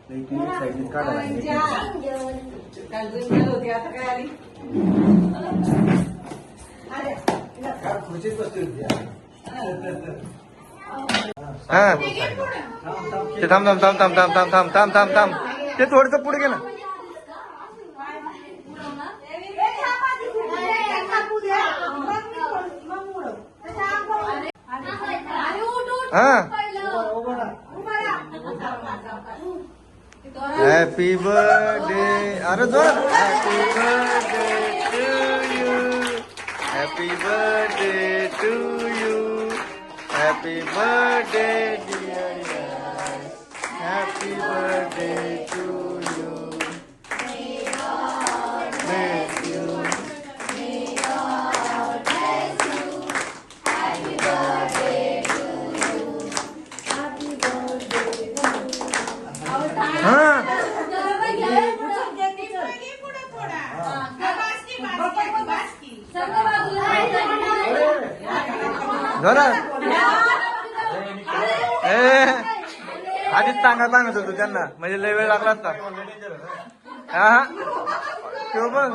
साईडने काढा. खुर्चीत बसते हा ते थांब थांब थांब थांब थांब थांब थांब थांब थांब थांब ते थोडंसं पुढे गेलं. हा हॅपी बर्थडे. अरे जोर. Happy birthday to you. Happy birthday to you. Happy birthday dear. Happy birthday to you. आधीच सांगत होतो त्यांना, म्हणजे लय वेळ लागला असता. हा तो बघ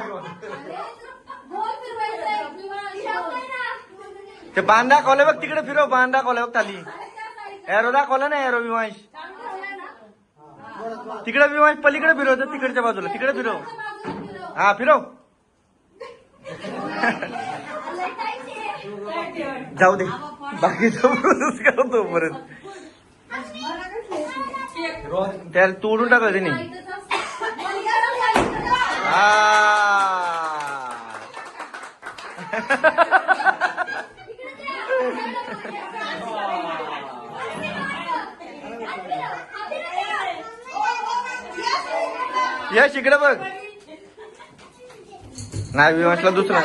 ते बाण दाखवलं बघ तिकडे फिरव. बाण दाखवलं बघ खाली. एरो दाखवलं ना. एरो विमांश तिकडे. विमांश पलीकडे फिरवतो. तिकडच्या बाजूला तिकडे फिरव. हा फिरव. जाऊ दे बाकीचं करतो परत. त्याला तोडून टाकलं तिने. या शिकडे बघ. नाही विमानला दुसरा.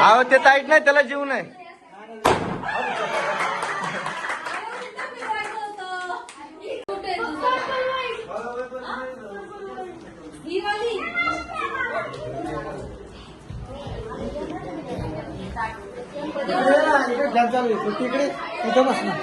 अहो ते ताईट नाही, त्याला जीव नाही. तिकडे इथं बस ना.